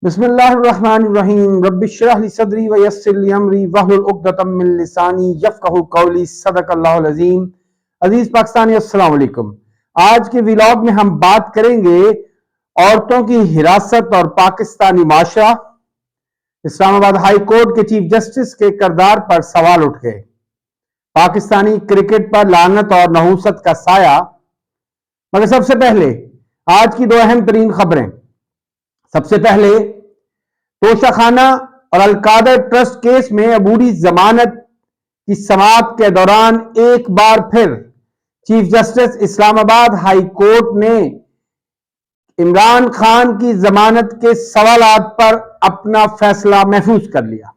بسم اللہ الرحمن الرحیم رب اشرح لی صدری ویسر لی امری واحلل عقدۃ من لسانی یفقہوا قولی صدق اللہ العظیم۔ عزیز پاکستانی السلام علیکم۔ آج کے ویلاگ میں ہم بات کریں گے عورتوں کی حراست اور پاکستانی معاشرہ۔ اسلام آباد ہائی کورٹ کے چیف جسٹس کے کردار پر سوال اٹھ گئے۔ پاکستانی کرکٹ پر لعنت اور نحوست کا سایہ۔ مگر سب سے پہلے آج کی دو اہم ترین خبریں۔ سب سے پہلے توشہ خانہ اور القادر ٹرسٹ کیس میں عبوری ضمانت کی سماعت کے دوران ایک بار پھر چیف جسٹس اسلام آباد ہائی کورٹ نے عمران خان کی ضمانت کے سوالات پر اپنا فیصلہ محفوظ کر لیا۔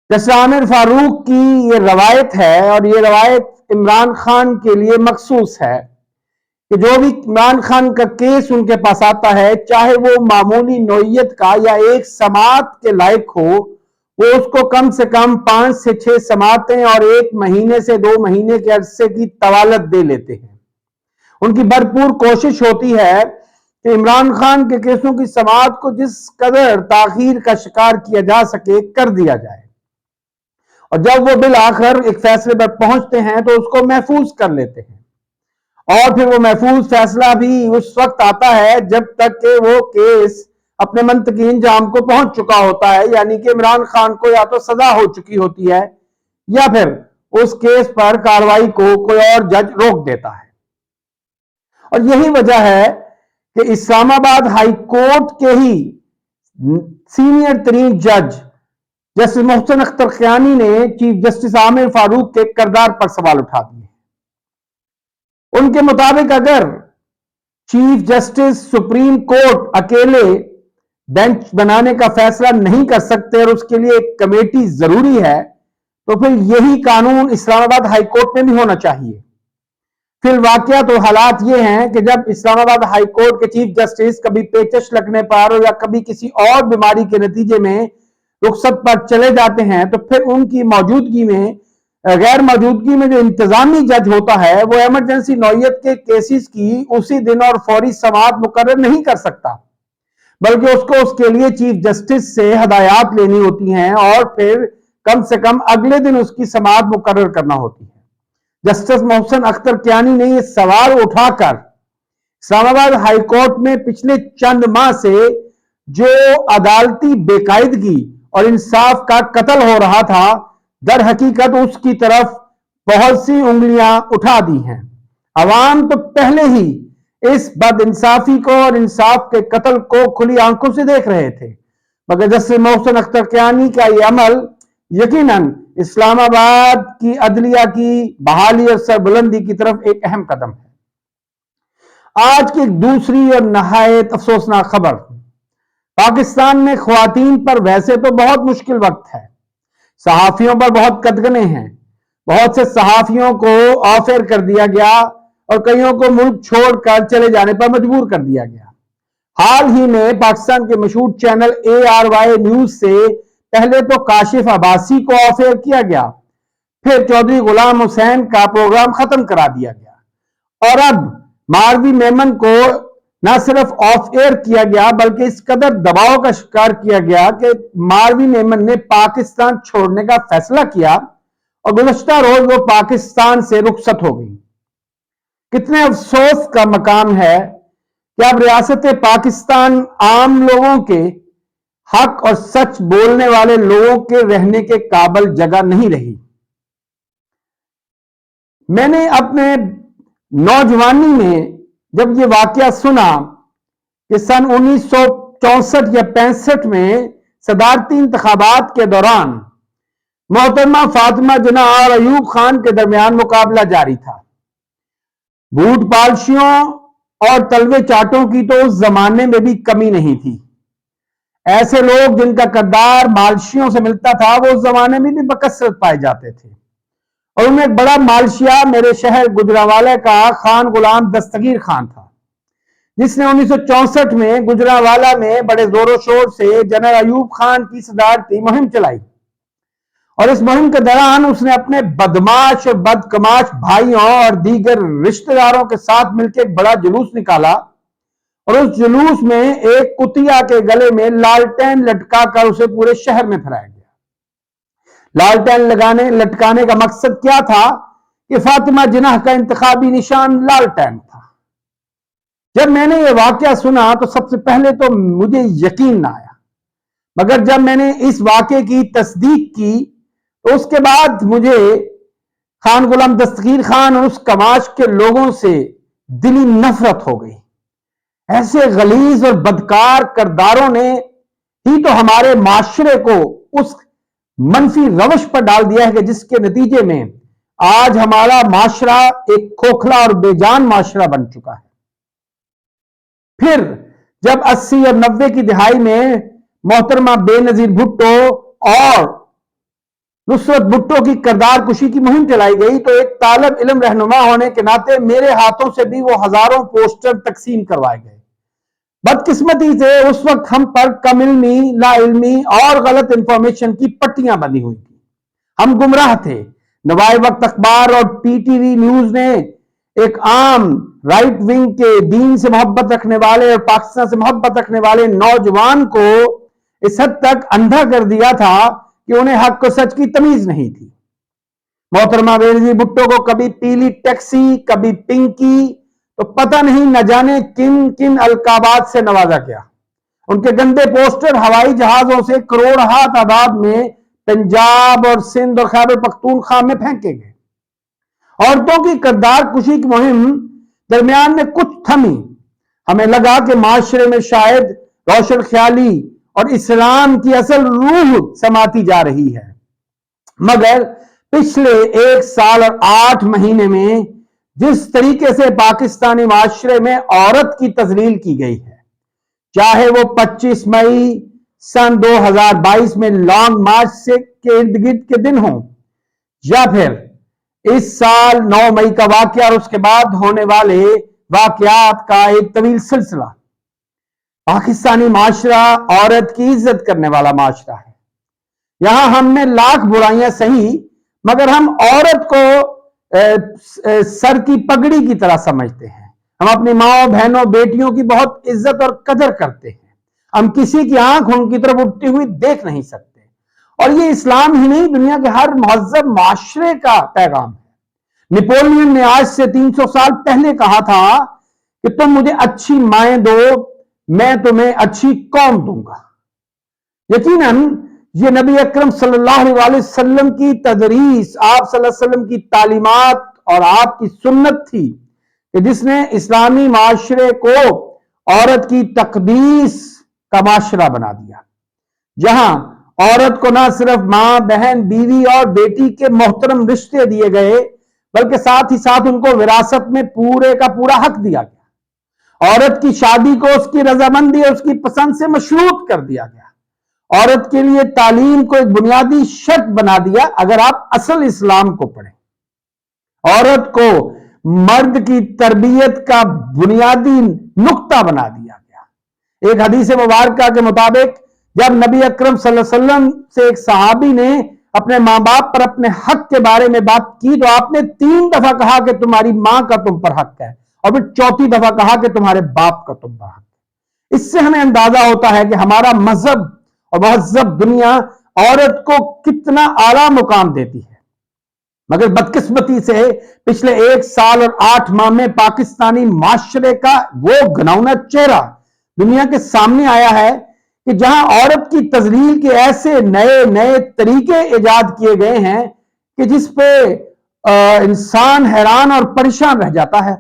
جسٹس عامر فاروق کی یہ روایت ہے اور یہ روایت عمران خان کے لیے مخصوص ہے کہ جو بھی عمران خان کا کیس ان کے پاس آتا ہے، چاہے وہ معمولی نوعیت کا یا ایک سماعت کے لائق ہو، وہ اس کو کم سے کم 5 سے 6 سماعتیں اور 1 مہینے سے 2 مہینے کے عرصے کی طوالت دے لیتے ہیں۔ ان کی بھرپور کوشش ہوتی ہے کہ عمران خان کے کیسوں کی سماعت کو جس قدر تاخیر کا شکار کیا جا سکے کر دیا جائے، اور جب وہ بالآخر ایک فیصلے پر پہنچتے ہیں تو اس کو محفوظ کر لیتے ہیں۔ اور پھر وہ محفوظ فیصلہ بھی اس وقت آتا ہے جب تک کہ وہ کیس اپنے منطقی انجام کو پہنچ چکا ہوتا ہے، یعنی کہ عمران خان کو یا تو سزا ہو چکی ہوتی ہے یا پھر اس کیس پر کارروائی کو کوئی اور جج روک دیتا ہے۔ اور یہی وجہ ہے کہ اسلام آباد ہائی کورٹ کے ہی سینئر ترین جج جسٹس محسن اختر کیانی نے چیف جسٹس عامر فاروق کے کردار پر سوال اٹھا دیے۔ ان کے مطابق اگر چیف جسٹس سپریم کورٹ اکیلے بینچ بنانے کا فیصلہ نہیں کر سکتے اور اس کے لیے ایک کمیٹی ضروری ہے، تو پھر یہی قانون اسلام آباد ہائی کورٹ میں بھی ہونا چاہیے۔ پھر الواقعہ تو حالات یہ ہیں کہ جب اسلام آباد ہائی کورٹ کے چیف جسٹس کبھی پیچش لگنے پر یا کبھی کسی اور بیماری کے نتیجے میں رخصت پر چلے جاتے ہیں، تو پھر ان کی موجودگی میں غیر موجودگی میں جو انتظامی جج ہوتا ہے وہ ایمرجنسی نوعیت کے کیسز کی اسی دن اور فوری سماعت مقرر نہیں کر سکتا، بلکہ اس کو اس کے لیے چیف جسٹس سے ہدایات لینی ہوتی ہیں اور پھر کم سے کم اگلے دن اس کی سماعت مقرر کرنا ہوتی ہے۔ جسٹس محسن اختر کیانی نے یہ سوال اٹھا کر اسلام آباد ہائی کورٹ میں پچھلے چند ماہ سے جو عدالتی بے قاعدگی اور انصاف کا قتل ہو رہا تھا، در حقیقت اس کی طرف بہت سی انگلیاں اٹھا دی ہیں۔ عوام تو پہلے ہی اس بد انصافی کو اور انصاف کے قتل کو کھلی آنکھوں سے دیکھ رہے تھے، مگر جسٹس محسن اختر کیانی کا یہ عمل یقیناً اسلام آباد کی عدلیہ کی بحالی اور سربلندی کی طرف ایک اہم قدم ہے۔ آج کی ایک دوسری اور نہایت افسوسناک خبر۔ پاکستان میں خواتین پر ویسے تو بہت مشکل وقت ہے، صحافیوں پر بہت قدغنیں ہیں، بہت سے صحافیوں کو آف ایئر کر دیا گیا اور کئیوں کو ملک چھوڑ کر چلے جانے پر مجبور کر دیا گیا۔ حال ہی میں پاکستان کے مشہور چینل ARY نیوز سے پہلے تو کاشف عباسی کو آف ایئر کیا گیا، پھر چودھری غلام حسین کا پروگرام ختم کرا دیا گیا، اور اب ماروی میمن کو نہ صرف آف ایئر کیا گیا بلکہ اس قدر دباؤ کا شکار کیا گیا کہ ماروی میمن نے پاکستان چھوڑنے کا فیصلہ کیا اور گزشتہ روز وہ پاکستان سے رخصت ہو گئی۔ کتنے افسوس کا مقام ہے کہ اب ریاست پاکستان عام لوگوں کے حق اور سچ بولنے والے لوگوں کے رہنے کے قابل جگہ نہیں رہی۔ میں نے اپنے نوجوانی میں جب یہ واقعہ سنا کہ سن 1964 یا 65 میں صدارتی انتخابات کے دوران محترمہ فاطمہ جناح اور ایوب خان کے درمیان مقابلہ جاری تھا، بوٹ پالشیوں اور تلوے چاٹوں کی تو اس زمانے میں بھی کمی نہیں تھی۔ ایسے لوگ جن کا کردار مالشیوں سے ملتا تھا وہ اس زمانے میں بھی بکثرت پائے جاتے تھے، اور ان میں ایک بڑا مالشیا میرے شہر گجرانوالہ کا خان غلام دستگیر خان تھا، جس نے 1964 میں گجرانوالہ میں بڑے زور و شور سے جنرل ایوب خان کی صدارتی مہم چلائی، اور اس مہم کے دوران اس نے اپنے بدماش اور بدکماش بھائیوں اور دیگر رشتہ داروں کے ساتھ مل کے ایک بڑا جلوس نکالا اور اس جلوس میں ایک کتیا کے گلے میں لالٹین لٹکا کر اسے پورے شہر میں پھیلایا گیا۔ لالٹین لٹکانے کا مقصد کیا تھا کہ فاطمہ جناح کا انتخابی نشان لالٹین تھا۔ جب میں نے یہ واقعہ سنا تو سب سے پہلے تو مجھے یقین نہ آیا، مگر جب میں نے اس واقعے کی تصدیق کی تو اس کے بعد مجھے خان غلام دستگیر خان اور اس کماش کے لوگوں سے دلی نفرت ہو گئی۔ ایسے غلیظ اور بدکار کرداروں نے ہی تو ہمارے معاشرے کو اس منفی روش پر ڈال دیا ہے کہ جس کے نتیجے میں آج ہمارا معاشرہ ایک کھوکھلا اور بے جان معاشرہ بن چکا ہے۔ پھر جب 80 اور 90 کی دہائی میں محترمہ بے نظیر بھٹو اور نصرت بھٹو کی کردار کشی کی مہم چلائی گئی تو ایک طالب علم رہنما ہونے کے ناطے میرے ہاتھوں سے بھی وہ ہزاروں پوسٹر تقسیم کروائے گئے۔ بدقسمتی سے اس وقت ہم پر کم علمی، لا علمی اور غلط انفارمیشن کی پٹیاں بندھی ہوئی تھی۔ ہم گمراہ تھے۔ نوائے وقت اخبار اور پی ٹی وی نیوز نے ایک عام رائٹ ونگ کے دین سے محبت رکھنے والے اور پاکستان سے محبت رکھنے والے نوجوان کو اس حد تک اندھا کر دیا تھا کہ انہیں حق و سچ کی تمیز نہیں تھی۔ محترمہ بے نظیر بھٹو کو کبھی پیلی ٹیکسی، کبھی پنکی، تو پتہ نہیں نہ جانے کن کن القابات سے نوازا گیا۔ ان کے گندے پوسٹر ہوائی جہازوں سے کروڑہا تعداد میں پنجاب اور سندھ اور خیبر پختونخوا میں پھینکے گئے۔ عورتوں کی کردار کشی کی مہم درمیان میں کچھ تھمی۔ ہمیں لگا کہ معاشرے میں شاید روشن خیالی اور اسلام کی اصل روح سماتی جا رہی ہے، مگر پچھلے 1 سال اور 8 مہینے میں جس طریقے سے پاکستانی معاشرے میں عورت کی تذلیل کی گئی ہے، چاہے وہ 25 مئی سن 2022 میں لانگ مارچ سے کے ارد گرد کے دن ہوں، یا پھر اس سال 9 مئی کا واقعہ اور اس کے بعد ہونے والے واقعات کا ایک طویل سلسلہ۔ پاکستانی معاشرہ عورت کی عزت کرنے والا معاشرہ ہے۔ یہاں ہم نے لاکھ برائیاں سہی، مگر ہم عورت کو سر کی پگڑی کی طرح سمجھتے ہیں۔ ہم اپنی ماں بہنوں بیٹیوں کی بہت عزت اور قدر کرتے ہیں۔ ہم کسی کی آنکھ ان کی طرف اٹھتی ہوئی دیکھ نہیں سکتے، اور یہ اسلام ہی نہیں، دنیا کے ہر مہذب معاشرے کا پیغام ہے۔ نپولین نے آج سے 300 سال پہلے کہا تھا کہ تم مجھے اچھی مائیں دو، میں تمہیں اچھی قوم دوں گا۔ یقیناً یہ نبی اکرم صلی اللہ علیہ وسلم کی تدریس، آپ صلی اللہ علیہ وسلم کی تعلیمات اور آپ کی سنت تھی کہ جس نے اسلامی معاشرے کو عورت کی تقدیس کا معاشرہ بنا دیا، جہاں عورت کو نہ صرف ماں، بہن، بیوی اور بیٹی کے محترم رشتے دیے گئے، بلکہ ساتھ ہی ساتھ ان کو وراثت میں پورے کا پورا حق دیا گیا۔ عورت کی شادی کو اس کی رضامندی اور اس کی پسند سے مشروط کر دیا گیا۔ عورت کے لیے تعلیم کو ایک بنیادی شرط بنا دیا۔ اگر آپ اصل اسلام کو پڑھیں، عورت کو مرد کی تربیت کا بنیادی نقطہ بنا دیا گیا۔ ایک حدیث مبارکہ کے مطابق جب نبی اکرم صلی اللہ علیہ وسلم سے ایک صحابی نے اپنے ماں باپ پر اپنے حق کے بارے میں بات کی تو آپ نے 3 دفعہ کہا کہ تمہاری ماں کا تم پر حق ہے، اور پھر 4تھی دفعہ کہا کہ تمہارے باپ کا تم پر حق ہے۔ اس سے ہمیں اندازہ ہوتا ہے کہ ہمارا مذہب اور مہذب دنیا عورت کو کتنا اعلیٰ مقام دیتی ہے، مگر بدقسمتی سے پچھلے 1 سال اور 8 ماہ میں پاکستانی معاشرے کا وہ گھناؤنا چہرہ دنیا کے سامنے آیا ہے کہ جہاں عورت کی تذلیل کے ایسے نئے نئے طریقے ایجاد کیے گئے ہیں کہ جس پہ انسان حیران اور پریشان رہ جاتا ہے،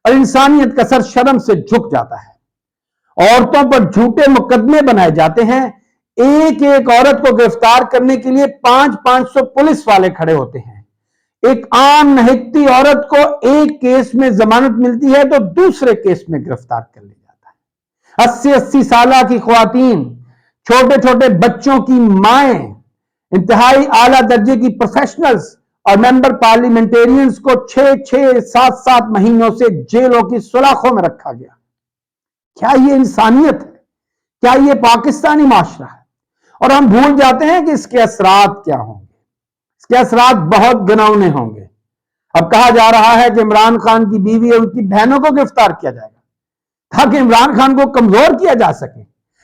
اور انسانیت کا سر شرم سے جھک جاتا ہے۔ عورتوں پر جھوٹے مقدمے بنائے جاتے ہیں۔ ایک ایک عورت کو گرفتار کرنے کے لیے 500 پولیس والے کھڑے ہوتے ہیں۔ ایک عام نہتی عورت کو ایک کیس میں ضمانت ملتی ہے تو دوسرے کیس میں گرفتار کر لیا جاتا ہے۔ 80 سالہ کی خواتین، چھوٹے چھوٹے بچوں کی مائیں، انتہائی اعلیٰ درجے کی پروفیشنلز اور ممبر پارلیمنٹیرینز کو 6-7 مہینوں سے جیلوں کی سلاخوں میں رکھا گیا۔ کیا یہ انسانیت ہے؟ کیا یہ پاکستانی معاشرہ ہے؟ اور ہم بھول جاتے ہیں کہ اس کے اثرات کیا ہوں گے۔ اس کے اثرات بہت گھناؤنے ہوں گے۔ اب کہا جا رہا ہے کہ عمران خان کی بیوی اور ان کی بہنوں کو گرفتار کیا جائے گا۔ تاکہ عمران خان کو کمزور کیا جا سکے،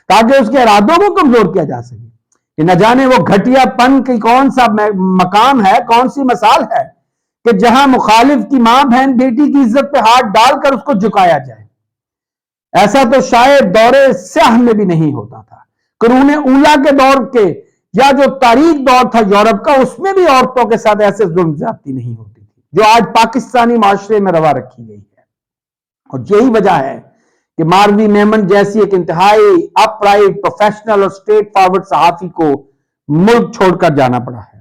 تاکہ اس کے ارادوں کو کمزور کیا جا سکے، کہ نہ جانے وہ گھٹیا پن کی کون سا مقام ہے، کون سی مثال ہے کہ جہاں مخالف کی ماں بہن بیٹی کی عزت پہ ہاتھ ڈال کر اس کو جھکایا جائے۔ ایسا تو شاید دور سیاہ میں بھی نہیں ہوتا تھا، قرون اولا کے دور کے یا جو تاریخ دور تھا یورپ کا، اس میں بھی عورتوں کے ساتھ ایسے ظلم زیادتی نہیں ہوتی تھی جو آج پاکستانی معاشرے میں روا رکھی گئی ہے۔ اور یہی وجہ ہے کہ ماروی میمن جیسی ایک انتہائی اپ رائٹ پروفیشنل اور اسٹریٹ فارورڈ صحافی کو ملک چھوڑ کر جانا پڑا ہے۔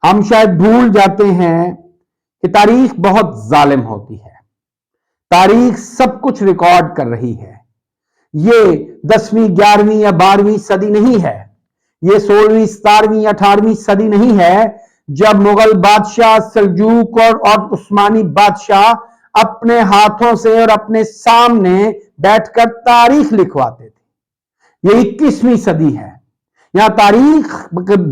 ہم شاید بھول جاتے ہیں کہ تاریخ بہت ظالم ہوتی ہے، تاریخ سب کچھ ریکارڈ کر رہی ہے۔ یہ 10ویں 11ویں یا 12ویں صدی نہیں ہے، یہ 16ویں 17ویں یا 18ویں صدی نہیں ہے جب مغل بادشاہ، سلجوق اور عثمانی بادشاہ اپنے ہاتھوں سے اور اپنے سامنے بیٹھ کر تاریخ لکھواتے تھے۔ یہ 21ویں صدی ہے، یہاں تاریخ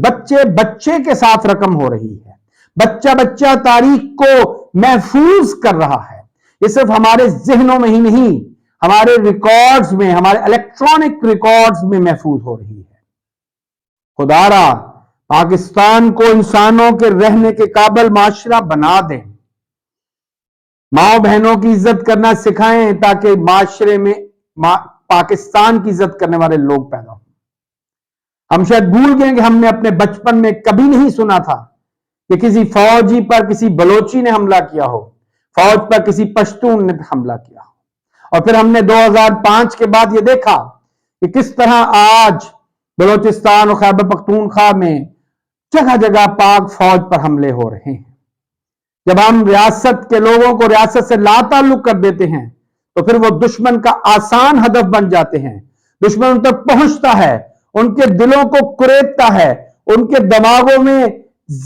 بچے بچے کے ساتھ رقم ہو رہی ہے، بچہ بچہ تاریخ کو محفوظ کر رہا ہے۔ یہ صرف ہمارے ذہنوں میں ہی نہیں، ہمارے ریکارڈز میں، ہمارے الیکٹرانک ریکارڈز میں محفوظ ہو رہی ہے۔ خدا را پاکستان کو انسانوں کے رہنے کے قابل معاشرہ بنا دیں، ماں بہنوں کی عزت کرنا سکھائیں تاکہ معاشرے میں پاکستان کی عزت کرنے والے لوگ پیدا ہوں۔ ہم شاید بھول گئے کہ ہم نے اپنے بچپن میں کبھی نہیں سنا تھا کہ کسی فوجی پر کسی بلوچی نے حملہ کیا ہو، فوج پر کسی پشتون نے حملہ کیا ہو۔ اور پھر ہم نے 2005 کے بعد یہ دیکھا کہ کس طرح آج بلوچستان اور خیبر پختونخوا میں جگہ جگہ پاک فوج پر حملے ہو رہے ہیں۔ جب ہم ریاست کے لوگوں کو ریاست سے لا تعلق کر دیتے ہیں تو پھر وہ دشمن کا آسان ہدف بن جاتے ہیں۔ دشمن ان تک پہنچتا ہے، ان کے دلوں کو کریدتا ہے، ان کے دماغوں میں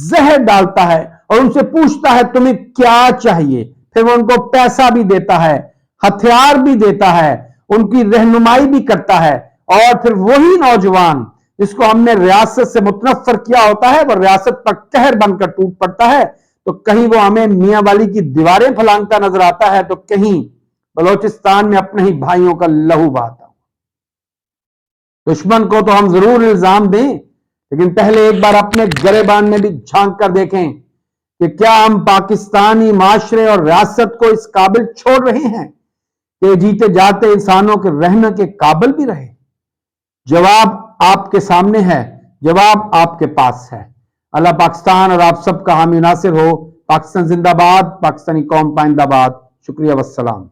زہر ڈالتا ہے اور ان سے پوچھتا ہے تمہیں کیا چاہیے۔ پھر وہ ان کو پیسہ بھی دیتا ہے، ہتھیار بھی دیتا ہے، ان کی رہنمائی بھی کرتا ہے، اور پھر وہی نوجوان جس کو ہم نے ریاست سے متنفر کیا ہوتا ہے وہ ریاست پر قہر بن کر ٹوٹ پڑتا ہے۔ تو کہیں وہ ہمیں میاں والی کی دیواریں پھلانگتا نظر آتا ہے تو کہیں بلوچستان میں اپنے ہی بھائیوں کا لہو بہاتا ہوا۔ دشمن کو تو ہم ضرور الزام دیں، لیکن پہلے ایک بار اپنے گریبان میں بھی جھانک کر دیکھیں کہ کیا ہم پاکستانی معاشرے اور ریاست کو اس قابل چھوڑ رہے ہیں کہ جیتے جاتے انسانوں کے رہنے کے قابل بھی رہے۔ جواب آپ کے سامنے ہے، جواب آپ کے پاس ہے۔ اللہ پاکستان اور آپ سب کا حامی ناصر ہو۔ پاکستان زندہ باد، پاکستانی قوم پائندہ باد۔ شکریہ والسلام۔